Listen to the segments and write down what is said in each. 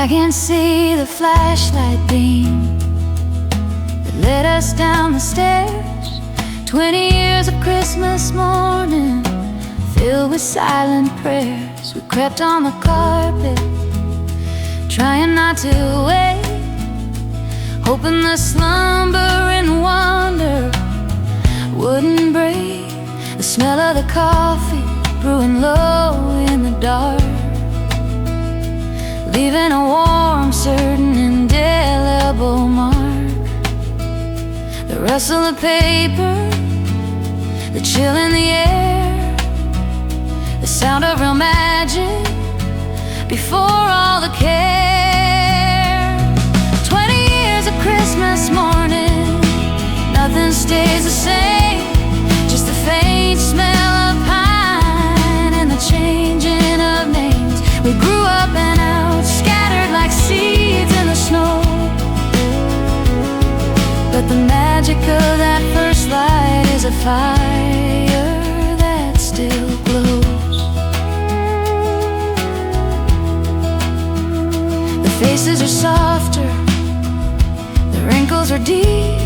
I can see the flashlight beam that led us down the stairs. 20 years of Christmas morning filled with silent prayers. We crept on the carpet, trying not to wake, hoping the slumber and wonder wouldn't break. The smell of the coffee brewing low in the dark, leaving a warm, certain, indelible mark. The rustle of paper, the chill in the air, the sound of real magic before all the care. 20 years of Christmas morning, nothing stays the same, just the faint smell of pine and the changing of names. We grew up and out, scattered like seeds in the snow, but the magic of that first light is a fire that still glows. The faces are softer, the wrinkles are deep,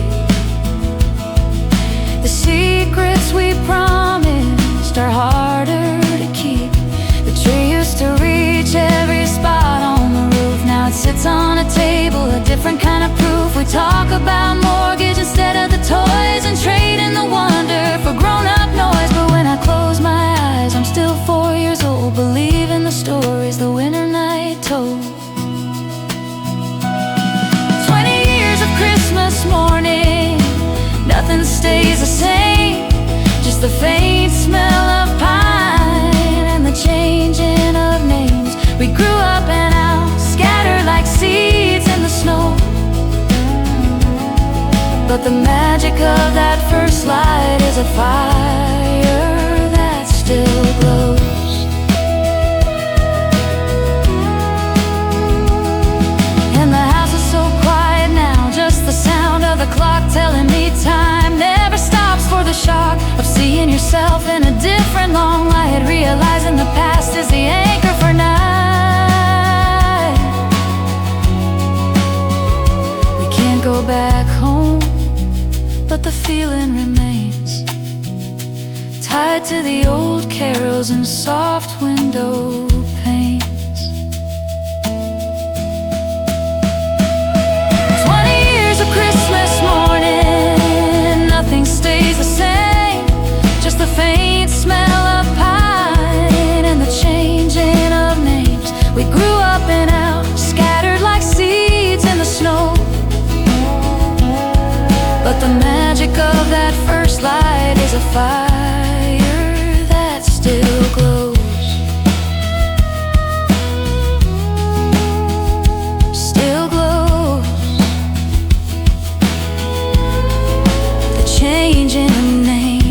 the secrets we promised are harder to keep. The tree used to reach every spot on the roof, now it sits on a table, a different kind of proof. We talk about mortgage instead of the toys, and trade in the wonder for grown-up noise. But when I close my eyes, I'm still 4 years old, believing the stories the winter night told. 20 years of Christmas morning, nothing stays the same, just the faint smell of pine and the changing of names. We grew up and out, scattered like seeds in the snow, but the magic of that first light is a fire that still glows. And the house is so quiet now, just the sound of the clock telling me time never stops, for the shock of seeing yourself in a different long light, realizing the past is the anchor for night. We can't go back home, but the feeling remains, tied to the old carols and soft window panes. 20 years of Christmas morning, nothing stays the same, just the faint smell of pine and the changing of names. We grew up and out, scattered like seeds in the snow, but the magic of that first light is a fire that still glows. Still glows. The changing of names.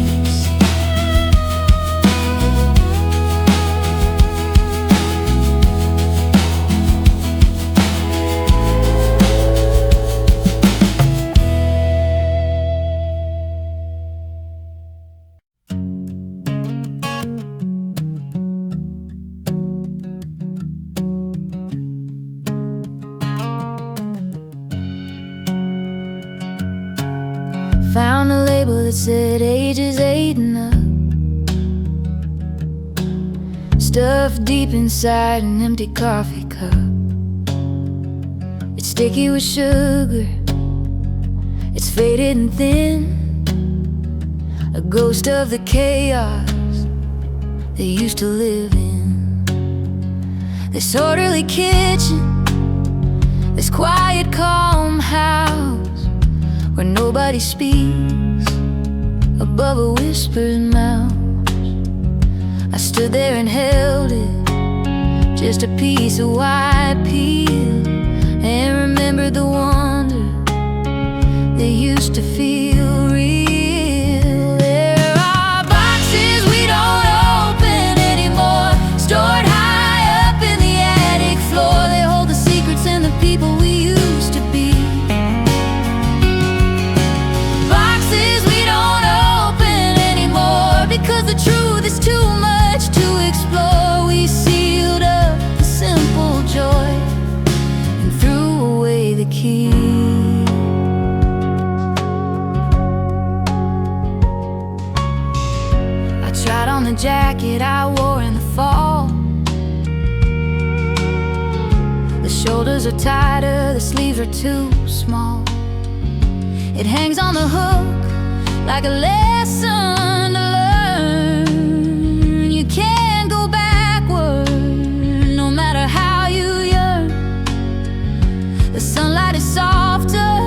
Found a label that said ages 8 and up, stuffed deep inside an empty coffee cup. It's sticky with sugar, it's faded and thin, a ghost of the chaos they used to live in. This orderly kitchen, this quiet calm house where nobody speaks above a whispered mouse. I stood there and held it, just a piece of white peel, and remembered the wonder that used to feel real. There are boxes we don't open anymore, stored high up in the attic floor. They hold the secrets and the people we used to be. Because the truth is too much to explore, we sealed up the simple joy jacket I wore in the fall. The shoulders are tighter, the sleeves are too small. It hangs on the hook like a lesson to learn. You can't go backward, no matter how you yearn. The sunlight is softer,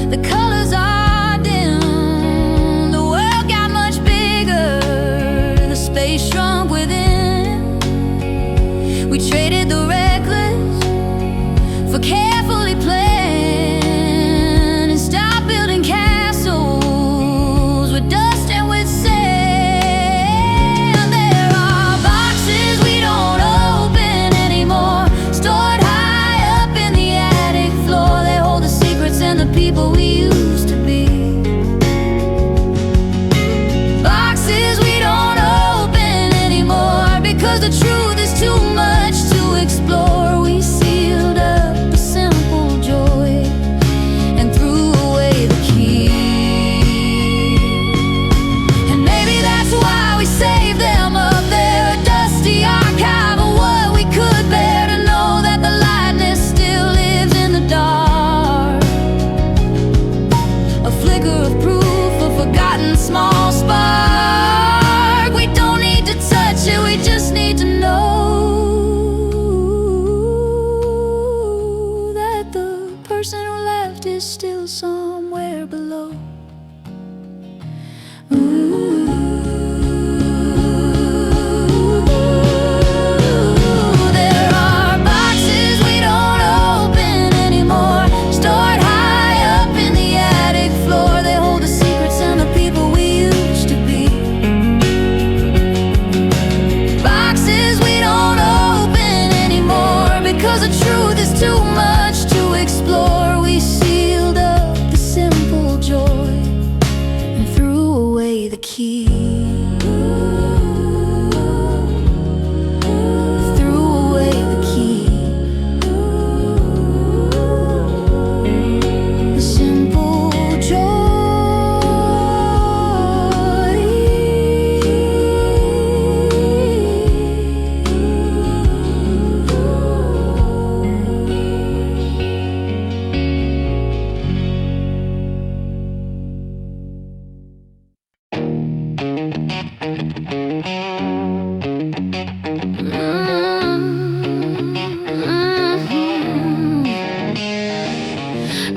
the colors are dim. The world got much bigger, the space shrunk within. We traded the reckless for carefully planned, and stopped building castles with dust and with sand. There are boxes we don't open anymore, stored high up in the attic floor. They hold the secrets and the people we used to be. Boxes we don't open anymore, because the truth is too much to explore. We sealed up the simple joy and threw away the key. And maybe that's why we saved them up there, a dusty archive of what we could bear. To know that the lightness still lives in the dark, a flicker of proof, a forgotten small spark. We don't need to touch it, we just need to know that the person who left is still somewhere below. There are boxes we don't open anymore, stored high up in the attic floor. They hold the secrets and the people we used to be. Boxes we don't open anymore, because the truth is too much to explore. We sealed up the simple joy and threw away the key. Threw away the key. The simple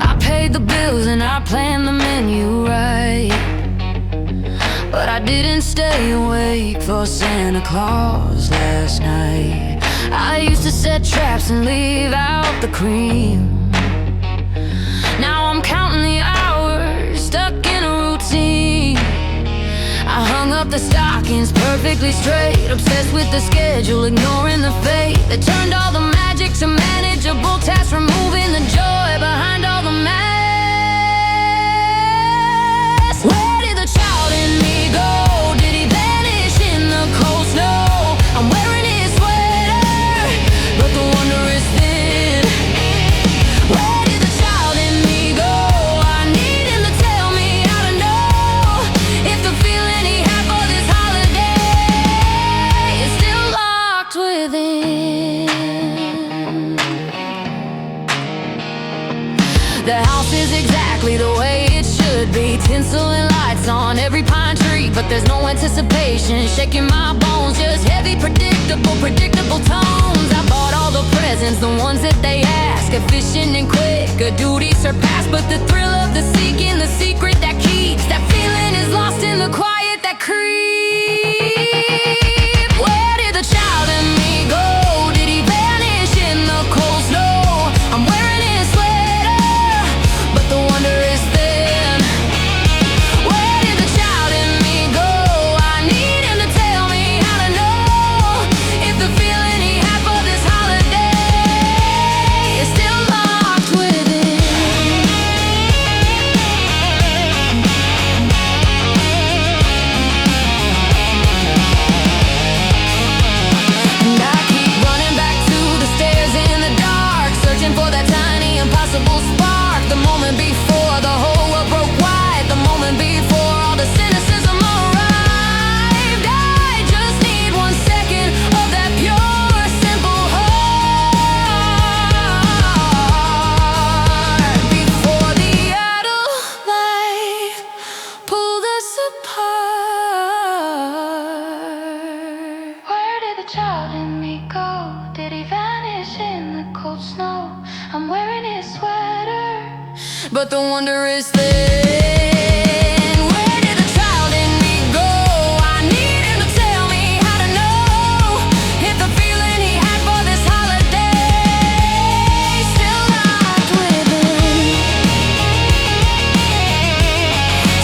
I paid the bills and I planned the menu right, but I didn't stay awake for Santa Claus last night. I used to set traps and leave out the cream. Now I'm counting the hours, stuck in a routine. I hung up the stockings perfectly straight, obsessed with the schedule, ignoring the fate that turned all the magic to manageable tasks, removing the joy behind all the mess. Where did the child in me go? Did he vanish in the cold snow? I'm wearing his sweater, but the wonder is thin. Where did the child in me go? I need him to tell me how to know if the feeling he had for this holiday is still locked within. The house is exactly the way it should be, tinsel and lights on every pine tree, but there's no anticipation shaking my bones, just heavy, predictable tones. I bought all the presents, the ones that they ask, efficient and quick, a duty surpassed, but the thrill of the seeking, the secret that keeps, that feeling is lost in the quiet that creeps. Where did the child in me go? Did he vanish in the cold snow? I'm wearing his sweater, but the wonder is thin. Where did the child in me go? I need him to tell me how to know if the feeling he had for this holiday is still locked within. this thing. Where did the child in me go? I need him to tell me how to know if the feeling he had for this holiday still locked within.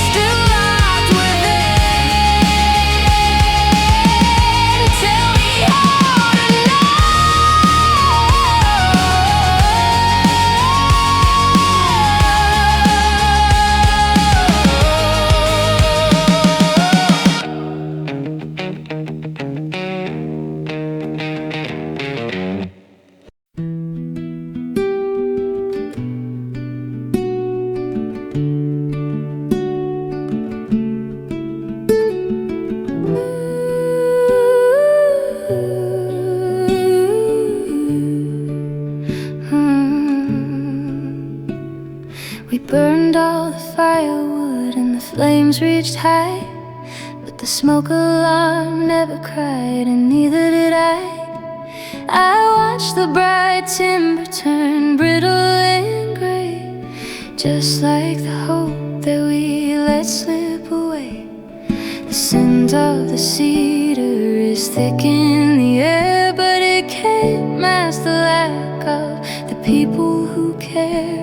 Still locked within. Tell me how to know. We burned all the firewood and the flames reached high, but the smoke alarm never cried, and neither did I. I watched the bright timber turn brittle and gray, just like the hope that we let slip away. The scent of the cedar is thick in the air, but it can't mask the lack of the people who care.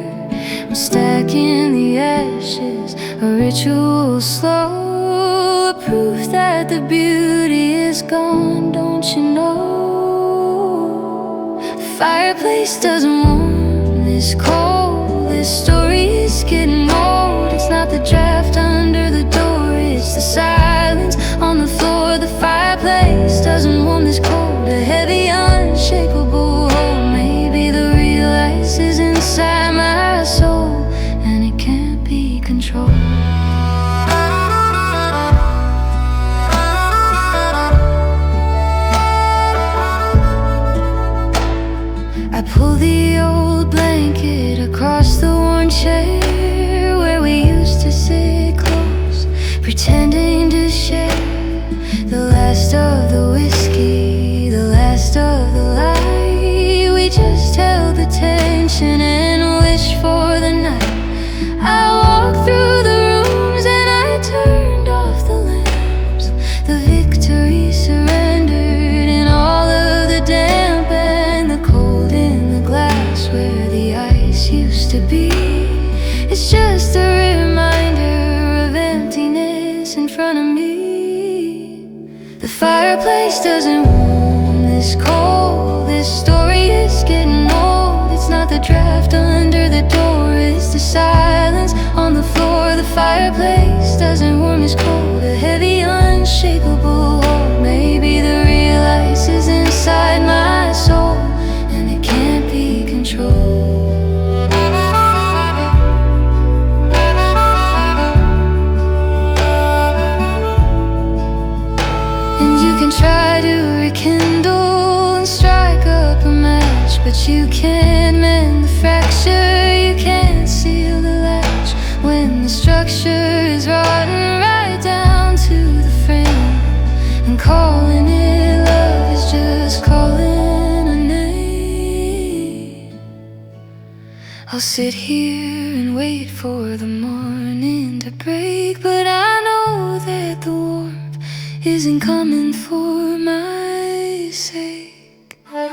I'm stacking the ashes, a ritual slow, a proof that the beauty is gone, don't you know? The fireplace doesn't warm this cold, this story is getting old. It's not the draft under the door, it's the silence on the floor. The fireplace doesn't warm this cold, a heavy, unshakable hold. Maybe the real ice is inside my soul, and it can't be controlled. I pull the old blanket across the worn chair where we used to sit close, pretending to share the last of the whiskey, the last of the light. We just held the tension and wished for the night. I walked through the rooms and I turned off the lamps. The victory surrendered in all of the damp and the cold in the glass where the ice used to be. It's just a reminder of emptiness in front of me. The fireplace doesn't warm this cold, this story is getting old. It's not the draft under the door, it's the silence on the floor. The fireplace doesn't warm this cold, a heavy, unshakable hold. Maybe the real ice is inside my soul, and it can't be controlled. And you can try to rekindle and strike up a match, but you can't mend the fracture, you can't seal the latch when the structure is rotten right down to the frame. And calling it love is just calling a name. I'll sit here and wait for the morning to break, but I know that the warmth isn't coming for my sake. The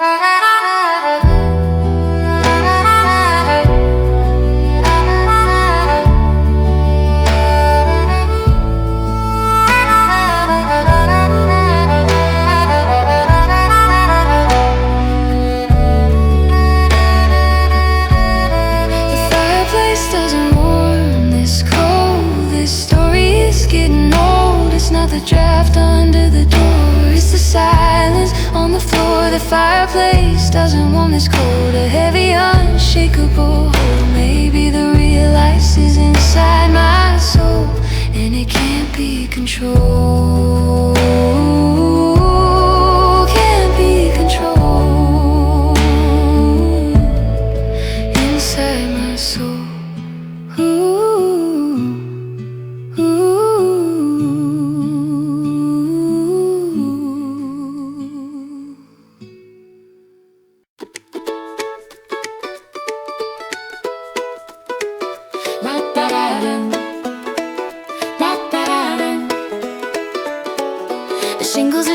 fireplace doesn't warm this cold, this story is getting old. It's not the draft under the door, it's the silence on the floor. The fireplace doesn't warm this cold, a heavy, unshakable hold. Maybe the real ice is inside my soul, and it can't be controlled. Can't be controlled inside my soul. Ooh, ooh.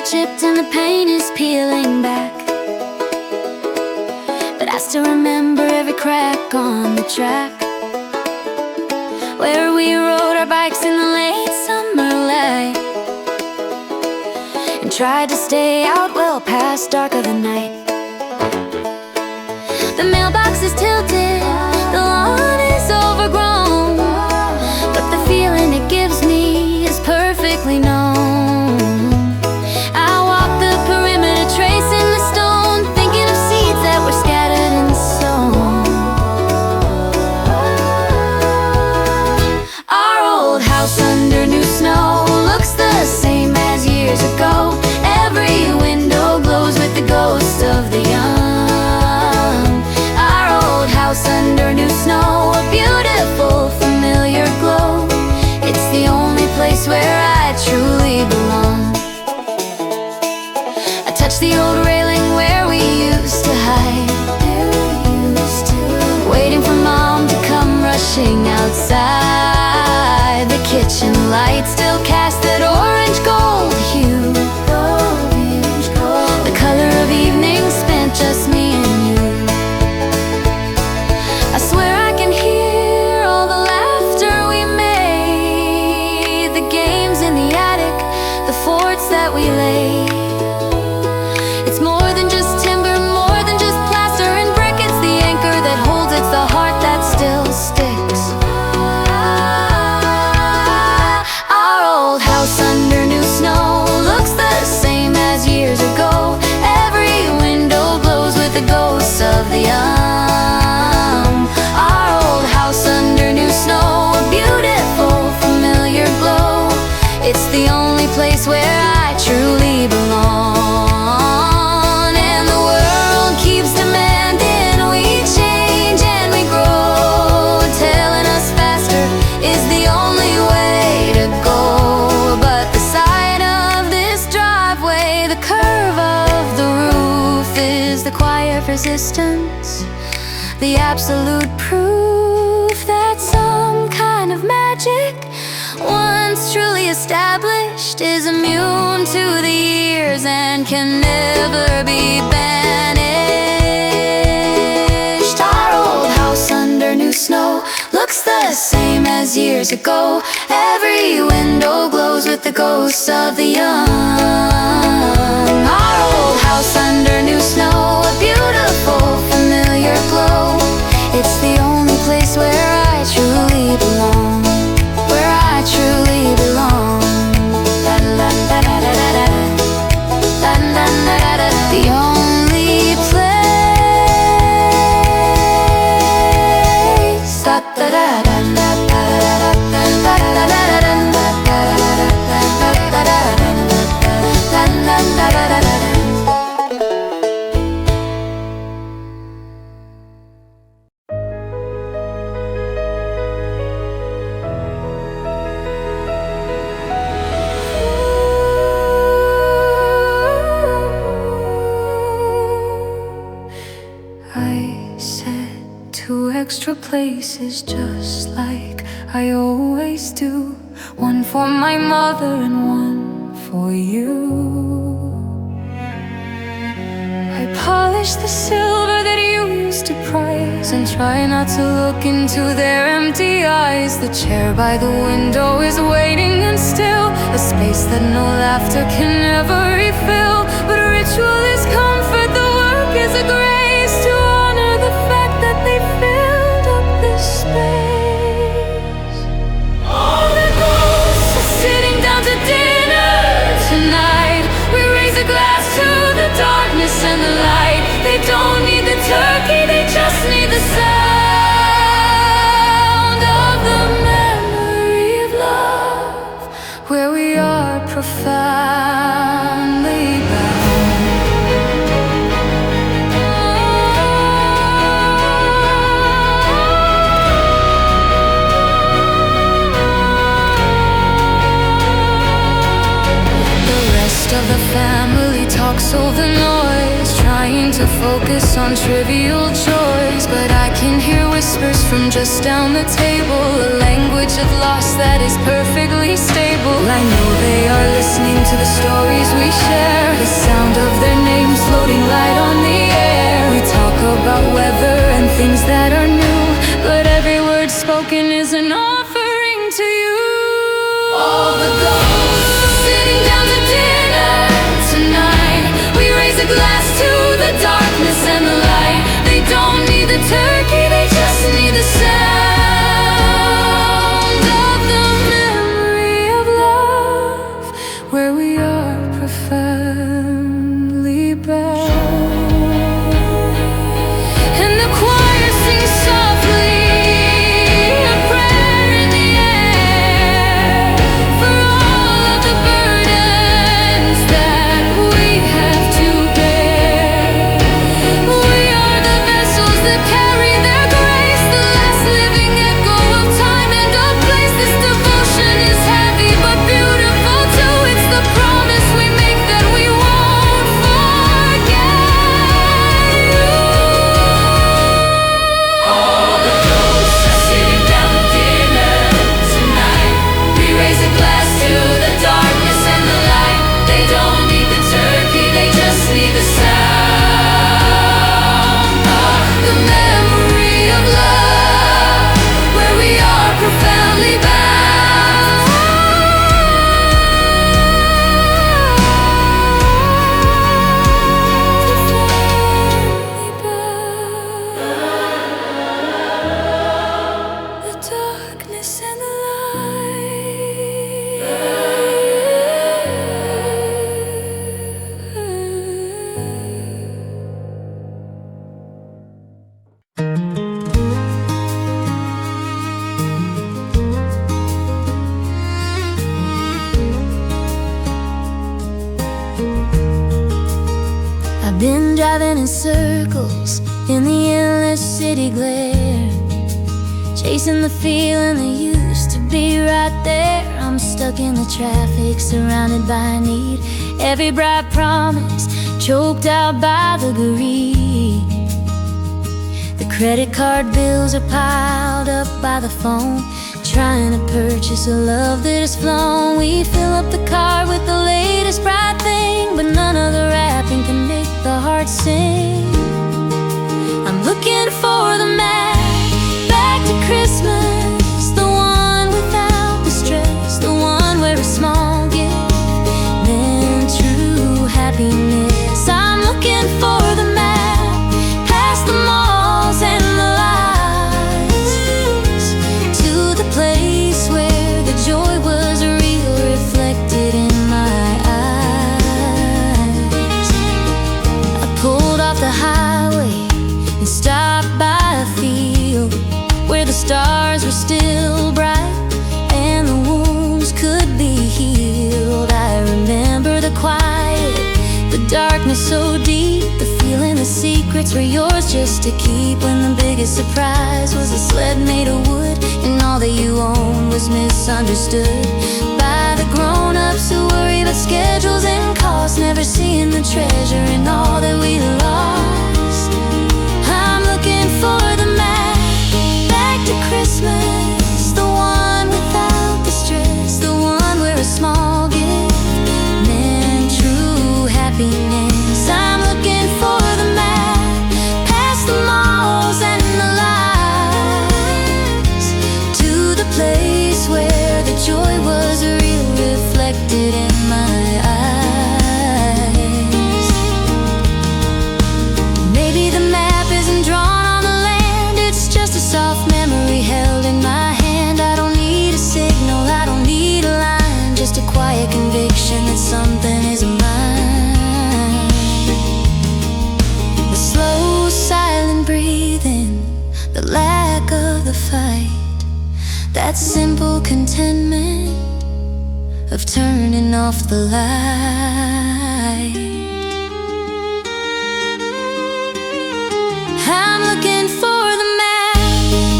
are chipped and the paint is peeling back, but I still remember every crack on the track where we rode our bikes in the late summer light and tried to stay out well past dark of the night. The mailbox is tilted, the lawn is overgrown, but the feeling it gives me is perfectly known. I walk the perimeter tracing the stone, thinking of seeds that were scattered and sown. Our old house under new snow looks the same as years ago. Every window glows with the ghosts of the young. Under new snow, a beautiful, familiar glow. It's the only place where I truly belong. I touch the old railing where we used to hide, waiting for Mom to come rushing outside. The kitchen light still cast that orange gold hue, the color of evening spent just me and you. I swear I can hear all the laughter we made, the games in the attic, the forts that we laid. It's more than just timber, more than just plaster and brick. It's the anchor that holds, it's the heart that still sticks. Our old house under new snow looks the same as years ago. Every window glows with the ghosts of the young. It's the only place where I truly belong. And the world keeps demanding we change and we grow, telling us faster is the only way to go. But the side of this driveway, the curve of the roof, is the quiet resistance, the absolute proof that some kind of magic, once truly established, is immune to the years and can never be banished. Our old house under new snow looks the same as years ago. Every window glows with the ghosts of the young. Our old house under new snow, a beautiful, familiar glow. It's the only place where I truly belong, where I truly belong. La la la la la la la la la la. The only place. Da da da da da da da da da da extra places just like I always do. One for my mother and one for you. I polish the silver that you used to prize and try not to look into their empty eyes. The chair by the window is waiting and still, a space that no laughter can ever refill. But a ritual is comfort, the work is a grace to honor the fact that they filled up this space. All the ghosts are sitting down to dinner tonight. We raise a glass to the darkness and the light. They don't need the turkey, they just need the sound of the memory of love, where we are profoundly bound. The rest of the family talks over noise, trying to focus on trivial joys. But I can hear whispers from just down the table, a language of loss that is perfectly finally stable. I know they are listening to the stories we share, the sound of their names floating light on the air. We talk about weather and things that are new, but every word spoken is an offering to you. All the ghosts sitting down to dinner tonight, we raise a glass to the darkness and the light. They don't need the turkey, they just need the sound of the memory of love, where we are profoundly bound. And the choir sings softly a prayer in the air for all of the burdens that we have to bear. We are the vessels that carry their grace, the last living echo of time and a place. This devotion is heavy but beautiful too. It's the promise we make that we won't forget you. All the ghosts are sitting down to dinner tonight. We raise a glass to the darkness and the light. They don't need the turkey, they just need the sound of the memory of love, where we are profoundly bound. The darkness and the I've been driving in circles in the endless city glare, chasing the feeling that used to be right there. I'm stuck in the traffic, surrounded by need. Every bright promise choked out by the greed. The credit card bills are piled up by the phone, trying to purchase a love that has flown. We fill up the car with the latest bright thing, but none of the rapping can make the heart sing. I'm looking for the map back to Christmas, the one without the stress, the one where a small gift meant true happiness. I'm looking for the map past the malls and the lights, to the place where the joy was real, reflected in my eyes. I pulled off the highway and stopped by a field where the stars were still bright and the wounds could be healed. I remember the quiet, the darkness so deep, the feeling the secrets were yours just to keep. When the biggest surprise was a sled made of wood, and all that you owned was misunderstood by the grown-ups who worry about schedules and costs, never seeing the treasure in all that we lost. I'm looking for the map back to Christmas, the one without the stress, the one where a small gift meant true happiness. I'm looking for the map past the malls and the lights, to the place where the joy was real, reflected in my eyes. Maybe the map isn't drawn on the land, it's just a soft memory held in my hand. I don't need a signal, I don't need a line, just a quiet conviction that something is mine. The slow, silent breathing, the lack of the fight, that simple contentment of turning off the light. I'm looking for the map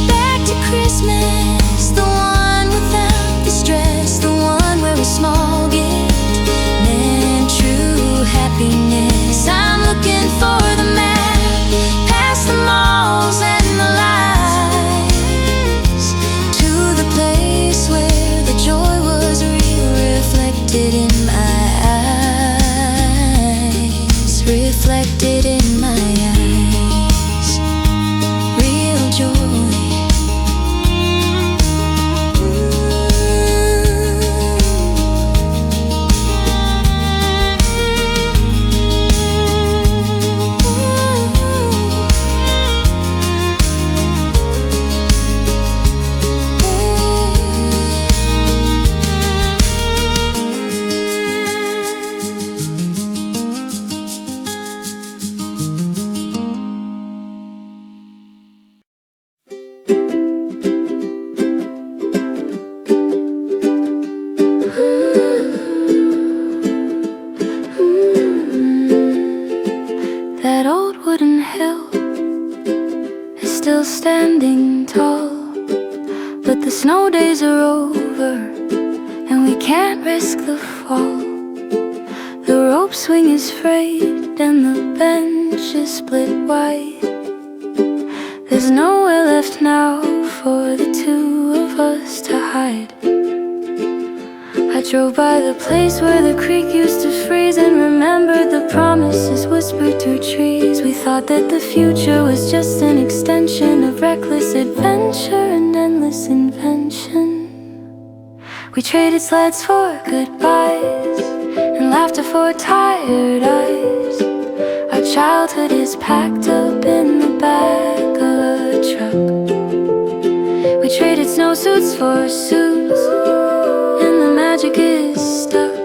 back to Christmas, the one without the stress, the one where a small gift meant true happiness. I'm looking for the map past the malls and the lights, to the place where the joy was risk the fall. The rope swing is frayed and the bench is split wide. There's nowhere left now for the two of us to hide. I drove by the place where the creek used to freeze and remembered the promises whispered through trees. We thought that the future was just an extension of reckless adventure and endless invention. We traded sleds for goodbyes and laughter for tired eyes. Our childhood is packed up in the back of a truck. We traded snowsuits for suits and the magic is stuck.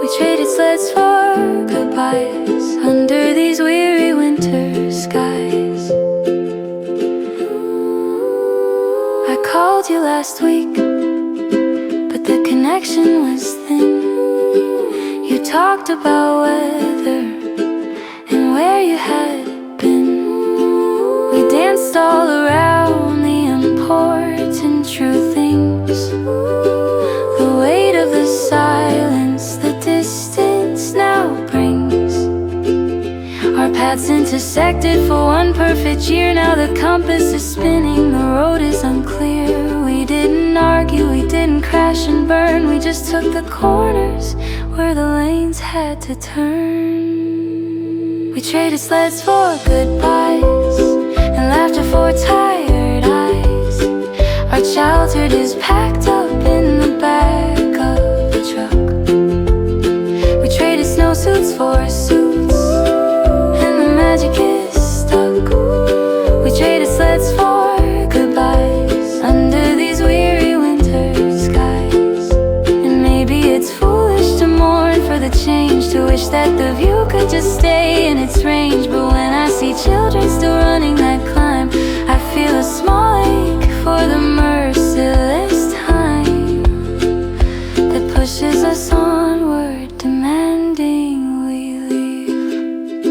We traded sleds for goodbyes under these weary winter skies. I called you last week, but the connection was thin. You talked about weather and where you had been. We danced all around the important true things. The weight of the silence, the distance now brings. Our paths intersected for one perfect year. Now the compass is spinning, the road is unclear. We didn't argue, we didn't crash and burn. We just took the corners where the lanes had to turn. We traded sleds for goodbyes and laughter for tired eyes. Our childhood is packed up in the back of the truck. We traded snowsuits for suits and the magic is stuck. We traded sleds for goodbyes under these weary winter skies. And maybe it's foolish to mourn for the change, to wish that the view could just stay in its range. But when I see children still running that climb, I feel a small ache for the merciless time that pushes us onward, demanding we leave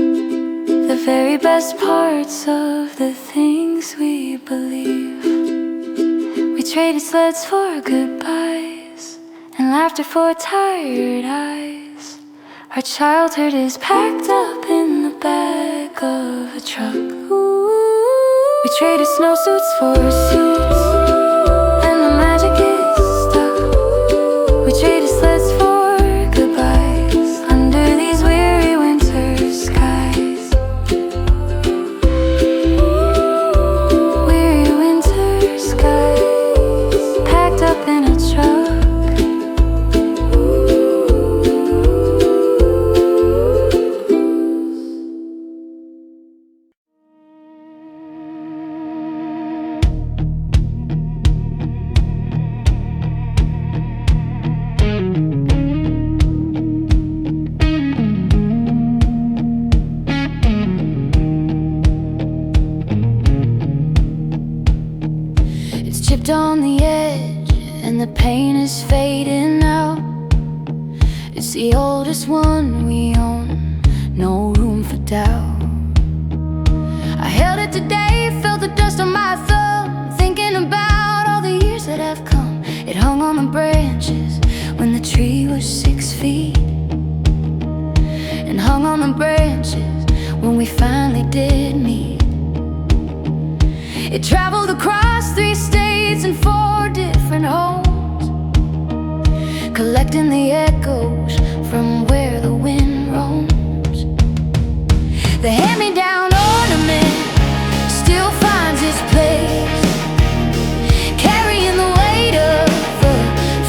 the very best parts of the things we believe. We traded sleds for goodbyes and laughter for tired eyes. Our childhood is packed up in the back of a truck. We traded snowsuits for suits and the magic is stuck. We traded sleds for goodbyes under these weary winter skies. Weary winter skies, packed up in a truck. Chipped on the edge and the paint is fading now. It's the oldest one we own, no room for doubt. I held it today, felt the dust on my thumb, thinking about all the years that have come. It hung on the branches when the tree was 6 feet, and hung on the branches when we finally did meet. It traveled across 3 states and 4 different homes, collecting the echoes from where the wind roams. The hand-me-down ornament still finds its place, carrying the weight of a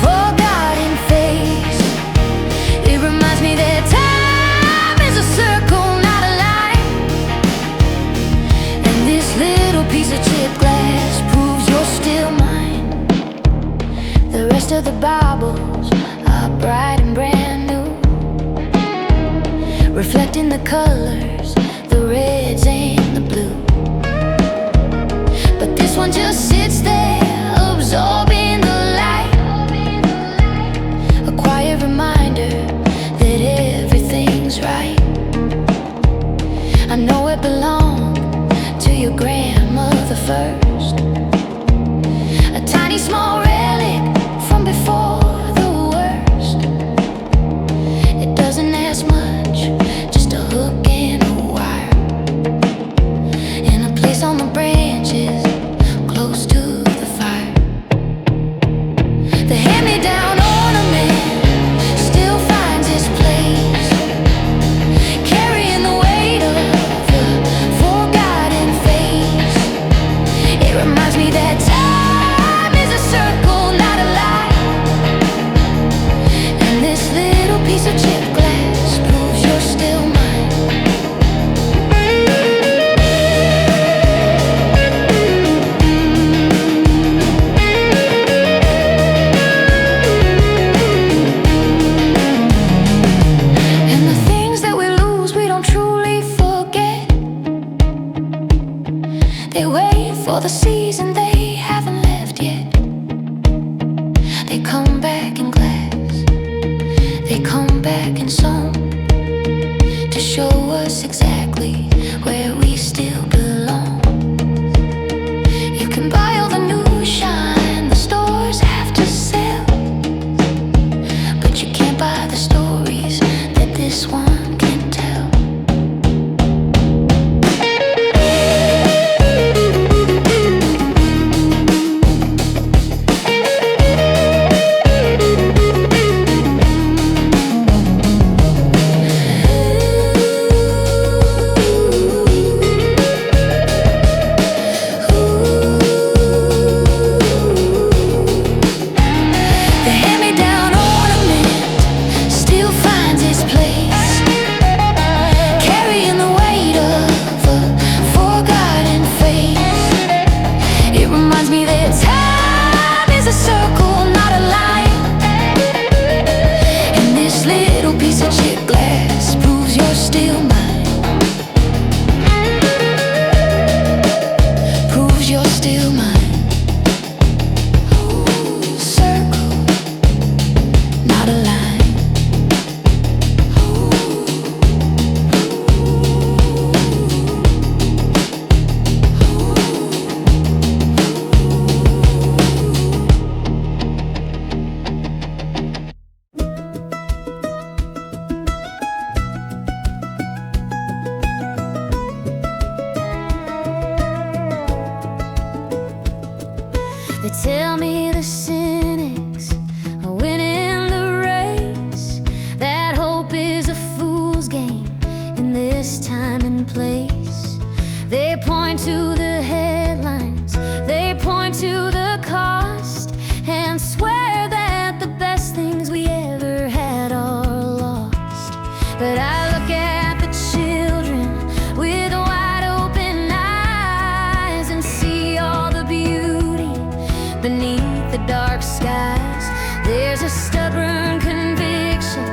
forgotten face. It reminds me that time is a circle, not a line, and this little piece of chipped glass proves you're still mine. The rest of the baubles are bright and brand new, reflecting the colors, the reds and the blue. But this one just sits there, absorbing the light, a quiet reminder that everything's right. I know it belonged to your grandmother first, a tiny small relic from before the worst. They come back in glass, they come back in song, to show us exactly where we still belong. You can buy all the new shine the stores have to sell, but you can't buy the stories that this one can tell. The hand-me-down ornament still finds its place, carrying the weight of a forgotten face. It reminds me that time is a circle, not a line, and this little piece of chipped glass proves you're still mine, proves you're still mine. Circle, not a line. They tell me the cynics are winning the race, that hope is a fool's game in this time and place. They point to the headlines, they point to the cost, and swear that the best things we ever had are lost. But I look at the children with wide open eyes and see all the beauty beneath the dark skies. There's a stubborn conviction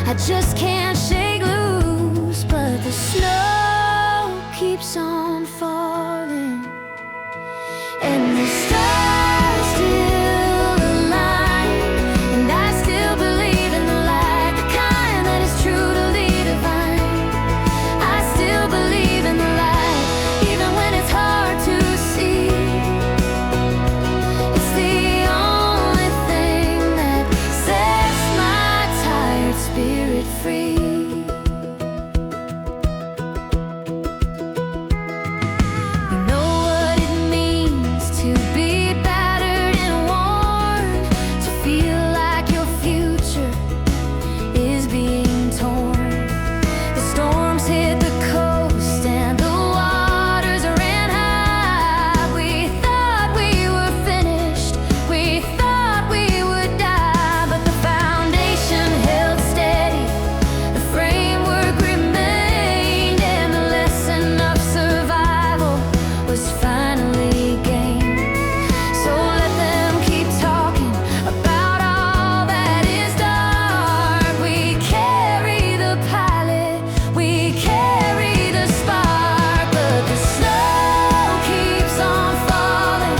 I just can't shake loose, but the snow keeps on falling and the stars still align, and I still believe in the light, the kind that is truly divine. I still believe in the light, even when it's hard to see. It's the only thing that sets my tired spirit free. You know what it means to be battered and worn, to feel like your future is being torn. The storms hit the coast and the waters ran high. We thought we were finished, we thought we would die, but the foundation held steady, the framework remained, and the lesson of survival was finally gained. So let them keep talking about all that is dark. We carry the pilot, we carry the spark, but the snow keeps on falling,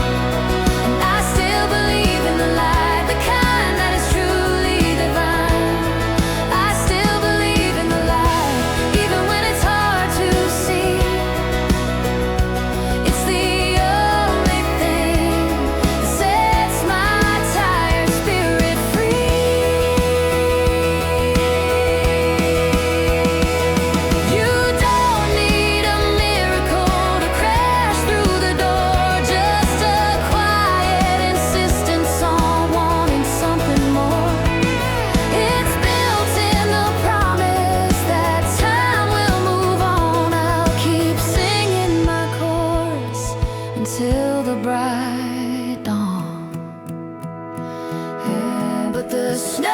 and I still believe in the light, the kind that is truly divine. I still believe in the light, even when it's hard to see. It's the only thing that sets my tired spirit free. You don't need a miracle to crash through the door, just a quiet insistence on wanting something more. It's built in the promise that time will move on. I'll keep singing my chorus until the bright dawn. But the snow